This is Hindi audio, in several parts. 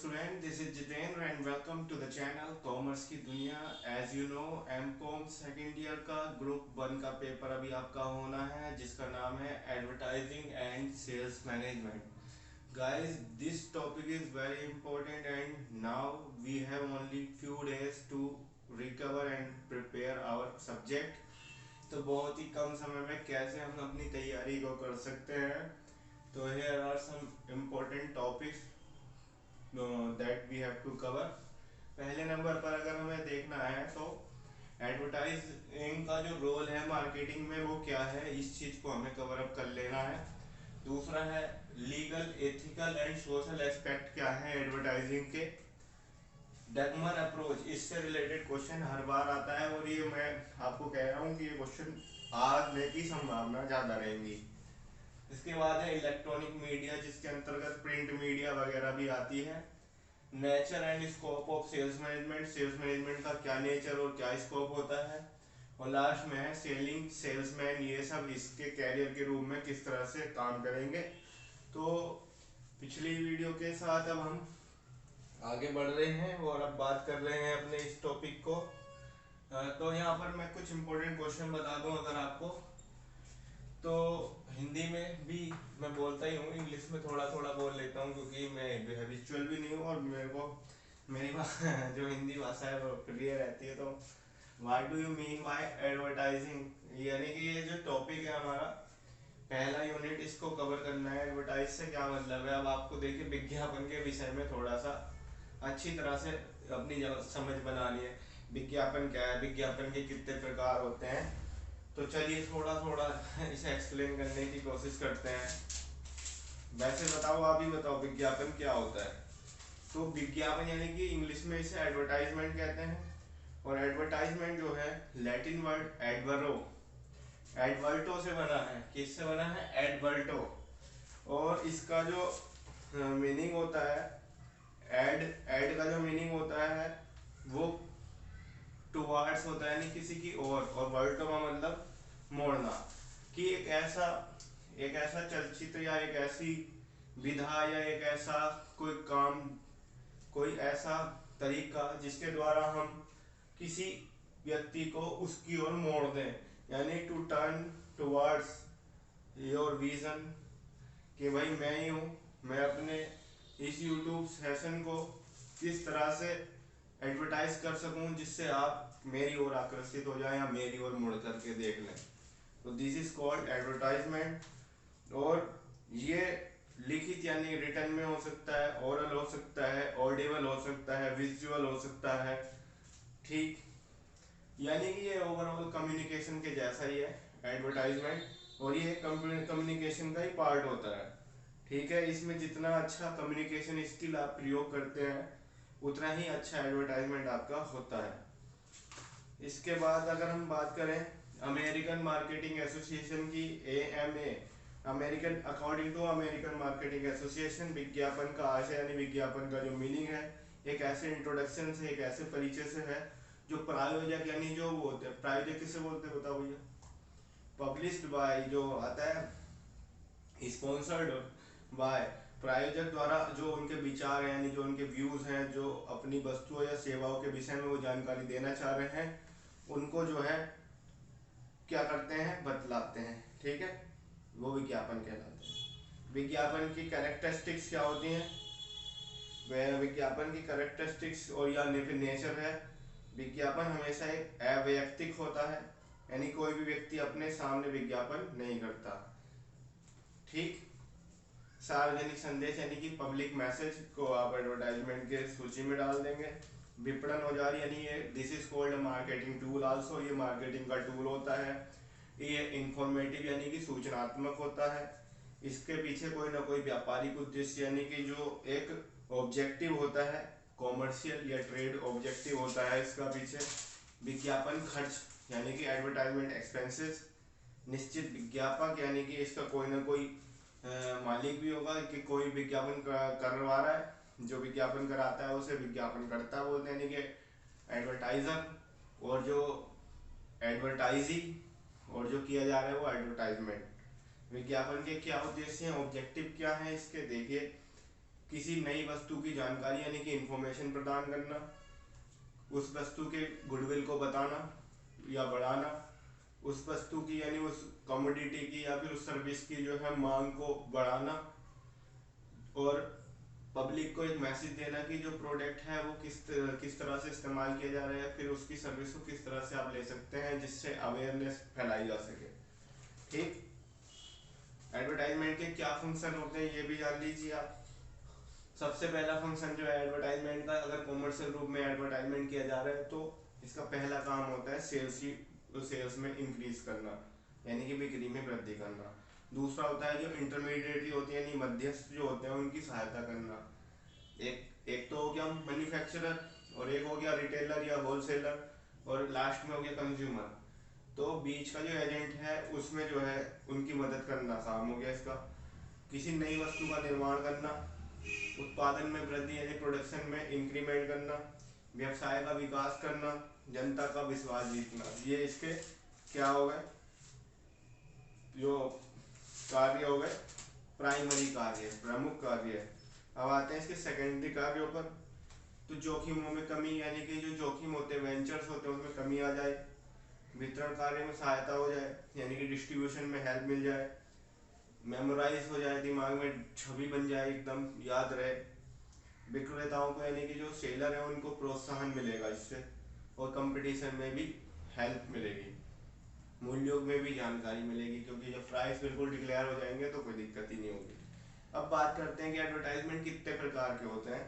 student, this is Jitendra and welcome to the channel commerce की दुनिया। As you know MCom second year का ग्रुप 1 का पेपर अभी आपका होना है जिसका नाम है advertising and sales management. Guys, this topic is very important and now we have only few days to recover and prepare our subject. तो बहुत ही कम समय में कैसे हम अपनी तैयारी को कर सकते हैं, तो here are some important topics that we have to cover। पहले नंबर पर अगर हमें देखना है तो एडवर्टाइजिंग का जो रोल है मार्केटिंग में वो क्या है, इस चीज को हमें कवर अप कर लेना है। दूसरा है legal, ethical and social aspect क्या है एडवर्टाइजिंग के। डगमर अप्रोच, इससे रिलेटेड क्वेश्चन हर बार आता है और ये मैं आपको कह रहा हूँ कि ये क्वेश्चन आने की संभावना ज़्यादा रहेंगी। इसके बाद है इलेक्ट्रॉनिक मीडिया, जिसके अंतर्गत प्रिंट मीडिया वगैरह भी आती है। Nature and scope of sales management, sales management का क्या नेचर और क्या स्कोप होता है। और लास्ट में है सेलिंग सेल्समैन, ये सब इसके कैरियर के रूप में किस तरह से काम करेंगे। तो पिछली वीडियो के साथ अब हम आगे बढ़ रहे हैं और अब बात कर रहे हैं अपने इस टॉपिक को। तो यहाँ पर मैं कुछ इंपॉर्टेंट क्वेश्चन बता दूं अगर आपको, तो हिंदी में भी मैं बोलता ही हूँ, इंग्लिश में थोड़ा थोड़ा बोल लेता हूँ क्योंकि मैं हैबिचुअल भी नहीं हूँ और मेरे को मेरी जो हिंदी भाषा है वो प्रिय रहती है। तो what do you mean by advertising, यानी कि ये जो टॉपिक है हमारा पहला यूनिट, इसको कवर करना है। एडवर्टाइज से क्या मतलब है, अब आपको देखिए विज्ञापन के विषय में थोड़ा सा अच्छी तरह से अपनी समझ बनानी है। विज्ञापन क्या है, विज्ञापन के कितने प्रकार होते हैं, तो चलिए थोड़ा थोड़ा इसे एक्सप्लेन करने की कोशिश करते हैं। वैसे बताओ, आप ही बताओ विज्ञापन क्या होता है। तो विज्ञापन यानी कि इंग्लिश में इसे एडवर्टाइजमेंट कहते हैं। और एडवर्टाइजमेंट जो है लैटिन वर्ड एडवर्रो, एडवर्टो से बना है। किससे बना है? एडवर्टो। और इसका जो मीनिंग होता है, एड का जो मीनिंग होता है वो टुवार्ड्स होता है, यानी किसी की और वर्टो का मतलब मोड़ना। कि एक ऐसा चलचित्र या एक ऐसी विधा या एक ऐसा कोई काम, कोई ऐसा तरीका जिसके द्वारा हम किसी व्यक्ति को उसकी ओर मोड़ दें, यानी to turn towards your vision. कि भाई मैं ही हूँ, मैं अपने इस यूट्यूब सेशन को किस तरह से एडवर्टाइज कर सकूं जिससे आप मेरी ओर आकर्षित हो जाए या मेरी ओर मुड़ करके देख लें। तो दिस इज कॉल्ड एडवर्टाइजमेंट। और ये लिखित यानी रिटन में हो सकता है, ओरल हो सकता है, ऑडिबल हो सकता है, विजुअल हो सकता है। ठीक, यानी कि ये ओवरऑल कम्युनिकेशन के जैसा ही है एडवर्टाइजमेंट, और ये कम्युनिकेशन का ही पार्ट होता है। ठीक है, इसमें जितना अच्छा कम्युनिकेशन स्किल आप प्रयोग करते हैं उतना ही अच्छा एडवर्टाइजमेंट आपका होता है। इसके बाद अगर हम बात करें अमेरिकन मार्केटिंग एसोसिएशन की, AMA, American, according to American Marketing Association, विज्ञापन का आशय यानी विज्ञापन का जो मीनिंग है एक ऐसे इंट्रोडक्शन से, एक ऐसे परिचय से है जो प्रायोजक, यानी जो वो होते हैं, प्रायोजक किसे बोलते हैं बताओ भैया? पब्लिश्ड बाय, जो आता है स्पॉन्सर्ड बाय, प्रायोजक द्वारा जो उनके विचार हैं यानी जो उनके व्यूज हैं, जो अपनी वस्तुओं या सेवाओं के विषय में वो जानकारी देना चाह रहे हैं, उनको जो है क्या करते हैं, बतलाते हैं। ठीक है, वो विज्ञापन कहलाते हैं। विज्ञापन की कैरेक्टरिस्टिक्स क्या होती हैं? वह विज्ञापन की कैरेक्टरिस्टिक्स और या नेचर है, विज्ञापन हमेशा एक अवैयक्तिक होता है, यानी कोई भी व्यक्ति अपने सामने विज्ञापन नहीं करता। ठीक, सार्वजनिक संदेश यानी कि पब्लिक मैसेज को आप एडवर्टाइजमेंट के सूची में डाल देंगे। विपणन औजार यानी ये this is called marketing tool also, ये मार्केटिंग का टूल होता है। ये इंफॉर्मेटिव यानी कि सूचनात्मक होता है, इसके पीछे कोई ना कोई व्यापारिक उद्देश्य यानी कि जो एक ऑब्जेक्टिव होता है, कॉमर्शियल या ट्रेड ऑब्जेक्टिव होता है इसका पीछे। विज्ञापन खर्च यानी कि एडवर्टाइजमेंट एक्सपेंसेस। निश्चित विज्ञापक यानी कि इसका कोई ना कोई मालिक भी होगा कि कोई विज्ञापन करवा रहा है, जो विज्ञापन कराता है उसे विज्ञापन करता बोलते हैं, यानी कि एडवर्टाइजर। और जो एडवर्टाइजी और जो किया जा रहा है वो एडवर्टाइजमेंट। विज्ञापन के क्या उद्देश्य हैं, ऑब्जेक्टिव क्या है इसके, देखिए किसी नई वस्तु की जानकारी यानी कि इंफॉर्मेशन प्रदान करना, उस वस्तु के गुडविल को बताना या बढ़ाना, उस वस्तु की यानी उस कमोडिटी की या फिर उस सर्विस की जो है मांग को बढ़ाना, और पब्लिक को एक मैसेज देना कि जो प्रोडक्ट है वो किस तरह से इस्तेमाल किया जा रहा है, फिर उसकी सर्विस को किस तरह से आप ले सकते हैं जिससे अवेयरनेस फैलाई जा सके। ठीक। एडवर्टाइजमेंट के क्या फंक्शन होते हैं ये भी जान लीजिए आप। सबसे पहला फंक्शन जो है एडवर्टाइजमेंट का, अगर कॉमर्शियल रूप में एडवर्टाइजमेंट किया जा रहा है तो इसका पहला काम होता है सेल्स में इंक्रीज करना, यानी कि बिक्री में वृद्धि करना। दूसरा होता है जो इंटरमीडिएटरी होते हैं यानी मध्यस्थ जो होते हैं उनकी सहायता करना। एक एक तो हो गया मैन्युफैक्चरर, और एक हो गया रिटेलर या होलसेलर, और लास्ट में हो गया कंज्यूमर। तो बीच का जो एजेंट है उसमें जो है उनकी मदद करना काम हो गया इसका। किसी नई वस्तु का निर्माण करना, उत्पादन में वृद्धि यानी प्रोडक्शन में इंक्रीमेंट करना, व्यवसाय का विकास करना, जनता का विश्वास जीतना, ये इसके क्या हो गए जो कार्य हो गए, प्राइमरी कार्य, प्रमुख कार्य है। अब आते हैं इसके सेकेंडरी कार्यों पर। तो जोखिमों में कमी, यानी कि जो जोखिम होते हैं वेंचर्स होते हैं उसमें कमी आ जाए, वितरण कार्य में सहायता हो जाए यानी कि डिस्ट्रीब्यूशन में हेल्प मिल जाए, मेमोराइज हो जाए, दिमाग में छवि बन जाए, एकदम याद रहे। विक्रेताओं को यानी कि जो सेलर है उनको प्रोत्साहन मिलेगा इससे, और कंपटीशन में भी हेल्प मिलेगी, मूल्यों में भी जानकारी मिलेगी, क्योंकि जब प्राइस बिल्कुल डिक्लेयर हो जाएंगे तो कोई दिक्कत ही नहीं होगी। अब बात करते हैं कि एडवर्टाइजमेंट कितने प्रकार के होते हैं।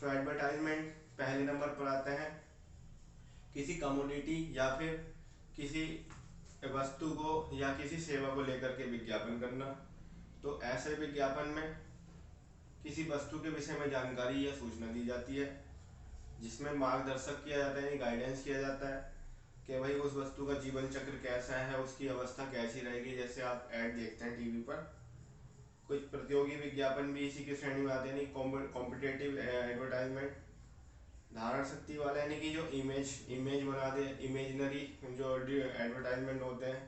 तो एडवर्टाइजमेंट पहले नंबर पर आते हैं किसी कमोडिटी या फिर किसी वस्तु को या किसी सेवा को लेकर के विज्ञापन करना। तो ऐसे विज्ञापन में किसी वस्तु के विषय में जानकारी या सूचना दी जाती है, जिसमें मार्गदर्शक किया जाता है, गाइडेंस किया जाता है कि भाई उस वस्तु का जीवन चक्र कैसा है, उसकी अवस्था कैसी रहेगी। जैसे आप ऐड देखते हैं टीवी पर, कुछ प्रतियोगी विज्ञापन भी इसी की श्रेणी में आते हैं, कॉम्पिटेटिव एडवर्टाइजमेंट। धारण शक्ति वाला यानी कि जो इमेज बना दे, इमेजनरी जो एडवर्टाइजमेंट होते हैं।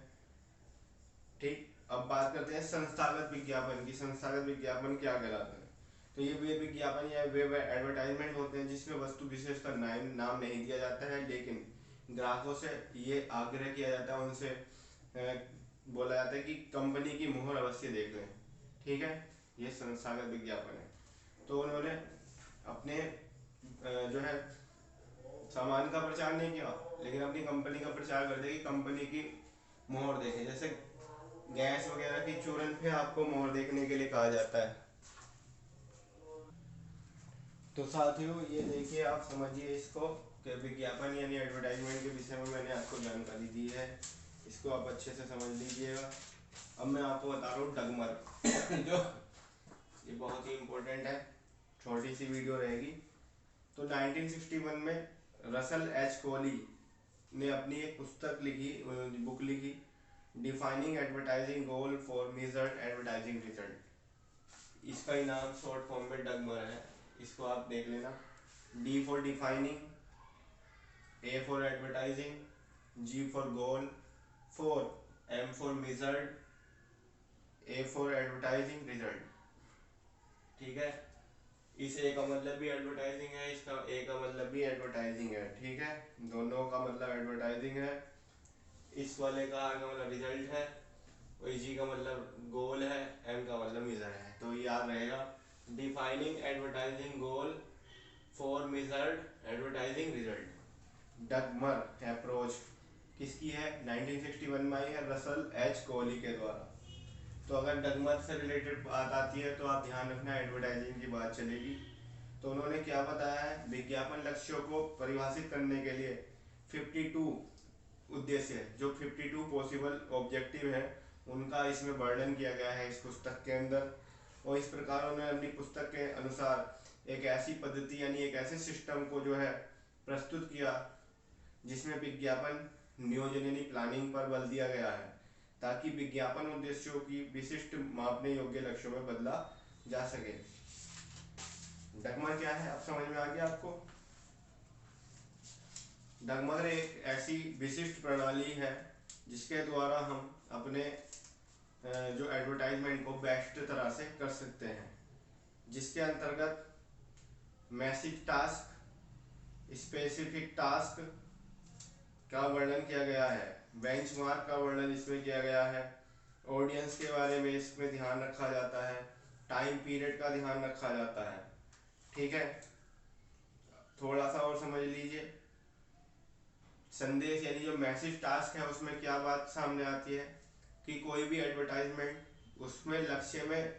ठीक। अब बात करते हैं संस्थागत विज्ञापन की। संस्थागत विज्ञापन क्या कहलाते हैं? तो ये वे विज्ञापन या वेब एडवर्टाइजमेंट होते हैं जिसमें वस्तु विशेष का नाम नहीं दिया जाता है, लेकिन ग्राहकों से ये आग्रह किया जाता है, उनसे बोला जाता है कि कंपनी की मुहर अवश्य देख लें। ठीक है, ये संस्थागत विज्ञापन है। तो उन्होंने अपने जो है सामान का प्रचार नहीं किया, लेकिन अपनी कंपनी का प्रचार कर दिया कि कंपनी की मोहर देखें। जैसे गैस वगैरह की चूरन पे आपको मोहर देखने के लिए कहा जाता है। तो साथियों ये देखिए, आप समझिए इसको कि विज्ञापन यानी एडवर्टाइजमेंट के विषय में मैंने आपको जानकारी दी है, इसको आप अच्छे से समझ लीजिएगा। अब मैं आपको बता रहा हूँ डगमर जो ये बहुत ही इम्पोर्टेंट है, छोटी सी वीडियो रहेगी। तो 1961 में रसल एच कोली ने अपनी एक पुस्तक लिखी, बुक लिखी, defining advertising goal for measured advertising result. इसका ही नाम शॉर्ट फॉर्म में डगमर है, इसको आप देख लेना। D for defining, A for advertising, G for goal, for M for measured, A for advertising result. ठीक है, इस ए का मतलब भी एडवर्टाइजिंग है, इसका ए का मतलब भी एडवर्टाइजिंग है। ठीक है, दोनों का मतलब एडवर्टाइजिंग है। इस वाले का आर का मतलब रिजल्ट है, और जी का मतलब गोल है, एम का मतलब मेजर है। तो याद रहेगा, defining advertising goal for measured advertising result. DAGMAR approach किसकी है? 1961 में आई है, रसल एच कोहली के द्वारा। तो अगर डगमर से रिलेटेड बात आती है तो आप ध्यान रखना, एडवर्टाइजिंग की बात चलेगी। तो उन्होंने क्या बताया है, विज्ञापन लक्ष्यों को परिभाषित करने के लिए 52 उद्देश्य, जो 52 पॉसिबल ऑब्जेक्टिव है, उनका इसमें वर्णन किया गया है इस पुस्तक के अंदर। और इस प्रकार उन्होंने अपनी पुस्तक के अनुसार एक ऐसी पद्धति यानी एक ऐसे सिस्टम को जो है प्रस्तुत किया जिसमें विज्ञापन नियोजन यानी प्लानिंग पर बल दिया गया है, ताकि विज्ञापन उद्देश्यों की विशिष्ट मापने योग्य लक्ष्यों में बदला जा सके। डगमर क्या है, अब समझ में आ गया आपको? डगमर एक ऐसी विशिष्ट प्रणाली है जिसके द्वारा हम अपने जो एडवर्टाइजमेंट को बेस्ट तरह से कर सकते हैं। जिसके अंतर्गत मैसेज टास्क, स्पेसिफिक टास्क का वर्णन किया गया है, बेंचमार्क का वर्णन इसमें किया गया है, ऑडियंस के बारे में इसमें ध्यान रखा जाता है, टाइम पीरियड का ध्यान रखा जाता है। ठीक है, थोड़ा सा और समझ लीजिए। संदेश यानी जो मैसेज टास्क है उसमें क्या बात सामने आती है कि कोई भी एडवर्टाइजमेंट उसमें लक्ष्य में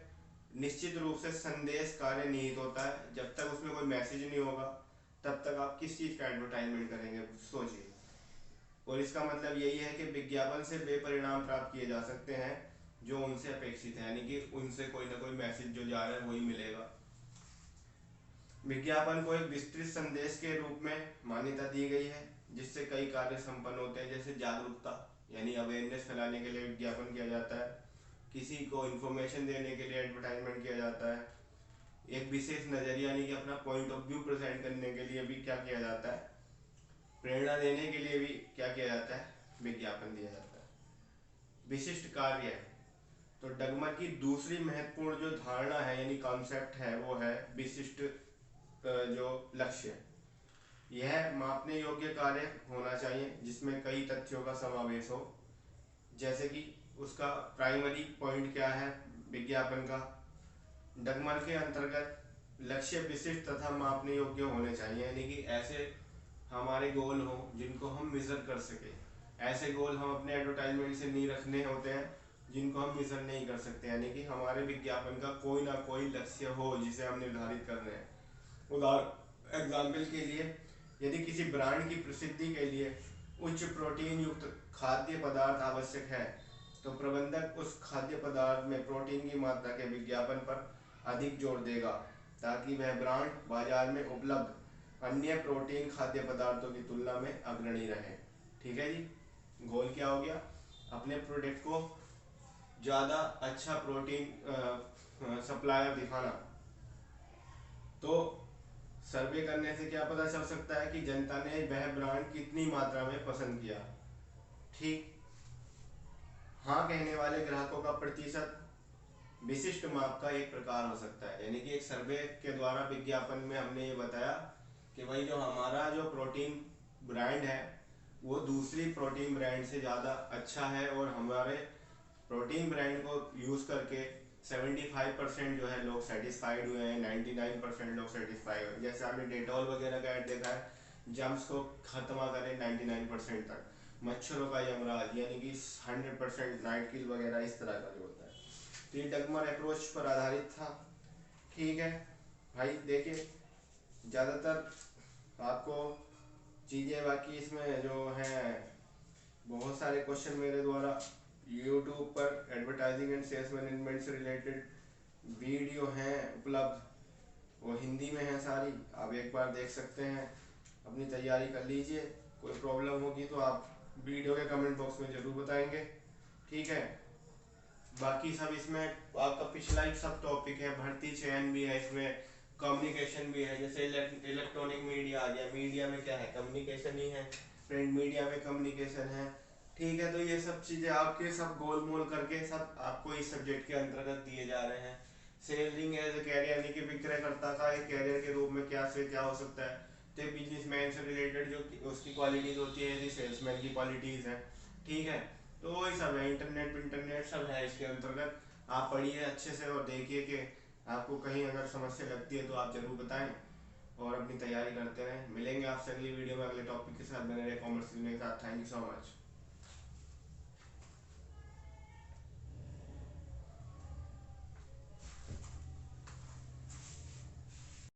निश्चित रूप से संदेश कार्य निहित होता है। जब तक उसमें कोई मैसेज नहीं होगा तब तक आप किस चीज़ का एडवर्टाइजमेंट करेंगे, सोचिए। और इसका मतलब यही है कि विज्ञापन से वे परिणाम प्राप्त किए जा सकते हैं जो उनसे अपेक्षित है, यानी कि उनसे कोई ना कोई मैसेज जो जा रहा है वही मिलेगा। विज्ञापन को एक विस्तृत संदेश के रूप में मान्यता दी गई है जिससे कई कार्य संपन्न होते हैं, जैसे जागरूकता यानी अवेयरनेस फैलाने के लिए विज्ञापन किया जाता है, किसी को इन्फॉर्मेशन देने के लिए एडवर्टाइजमेंट किया जाता है, एक विशेष नजरिया यानी कि अपना पॉइंट ऑफ व्यू प्रेजेंट करने के लिए भी क्या किया जाता है, प्रेरणा देने के लिए भी क्या किया जाता है, विज्ञापन दिया जाता है। विशिष्ट कार्य, तो डगमर की दूसरी महत्वपूर्ण जो धारणा है यानी कॉन्सेप्ट है वो है विशिष्ट जो लक्ष्य। यह मापने योग्य कार्य होना चाहिए जिसमें कई तथ्यों का समावेश हो, जैसे कि उसका प्राइमरी पॉइंट क्या है विज्ञापन का। डगमर के अंतर्गत लक्ष्य विशिष्ट तथा मापने योग्य होने चाहिए, यानी कि ऐसे हमारे गोल हो जिनको हम मेजर कर सके। ऐसे गोल हम अपने एडवर्टाइजमेंट से नहीं रखने होते हैं जिनको हम मेजर नहीं कर सकते, यानी कि हमारे विज्ञापन का कोई ना कोई लक्ष्य हो जिसे हम निर्धारित कर रहे हैं। उदाहरण एग्जाम्पल के लिए, यदि किसी ब्रांड की प्रसिद्धि के लिए उच्च प्रोटीन युक्त खाद्य पदार्थ आवश्यक है तो प्रबंधक उस खाद्य पदार्थ में प्रोटीन की मात्रा के विज्ञापन पर अधिक जोर देगा ताकि वह ब्रांड बाजार में उपलब्ध अन्य प्रोटीन खाद्य पदार्थों की तुलना में अग्रणी रहे। ठीक है जी, गोल क्या हो गया, अपने प्रोडक्ट को ज़्यादा अच्छा प्रोटीन सप्लायर दिखाना। तो सर्वे करने से क्या पता चल सकता है कि जनता ने वह ब्रांड कितनी मात्रा में पसंद किया। ठीक, हाँ कहने वाले ग्राहकों का प्रतिशत विशिष्ट माप का एक प्रकार हो सकता है, यानी कि एक सर्वे के द्वारा विज्ञापन में हमने ये बताया कि भाई जो हमारा जो प्रोटीन ब्रांड है वो दूसरी प्रोटीन ब्रांड से ज़्यादा अच्छा है और हमारे प्रोटीन ब्रांड को यूज़ करके 75% जो है लोग सेटिस्फाइड हुए हैं, 99% लोग सेटिस्फाइड हुए। जैसे आपने डेटॉल वगैरह का ऐड देखा है, जम्स को खत्म करें 99% तक, मच्छरों का यमराज यानी कि 100% नाइट किल वगैरह, इस तरह का जो होता है। तो ये डगमर अप्रोच पर आधारित था। ठीक है भाई, देखिए ज़्यादातर आपको चीज़ें बाकी इसमें जो हैं बहुत सारे क्वेश्चन मेरे द्वारा यूट्यूब पर एडवर्टाइजिंग एंड सेल्स मैनेजमेंट से रिलेटेड वीडियो हैं उपलब्ध, वो हिंदी में है सारी, आप एक बार देख सकते हैं, अपनी तैयारी कर लीजिए। कोई प्रॉब्लम होगी तो आप वीडियो के कमेंट बॉक्स में ज़रूर बताएंगे। ठीक है, बाकी सब इसमें आपका पिछला एक सब टॉपिक है, भर्ती चयन भी है, इसमें कम्युनिकेशन भी है, जैसे इलेक्ट्रॉनिक मीडिया आ गया, मीडिया में क्या है कम्युनिकेशन ही है, प्रिंट मीडिया में कम्युनिकेशन है। ठीक है, तो ये सब चीज़ें आपके सब गोल मोल करके सब आपको इस सब्जेक्ट के अंतर्गत दिए जा रहे हैं। सेलिंग एज ए कैरियर यानी कि विक्रयकर्ता का एक कैरियर के रूप में क्या से क्या हो सकता है, तो बिजनेसमैन से रिलेटेड जो उसकी क्वालिटीज होती है यदि सेल्समैन की क्वालिटीज है। ठीक है, तो वही सब है, इंटरनेट सब है इसके अंतर्गत। आप पढ़िए अच्छे से और देखिए कि आपको कहीं अगर समस्या लगती है तो आप जरूर बताएं और अपनी तैयारी करते रहें। मिलेंगे आपसे अगली वीडियो में अगले टॉपिक के साथ, बने रहे कॉमर्स के साथ। Thank you so much.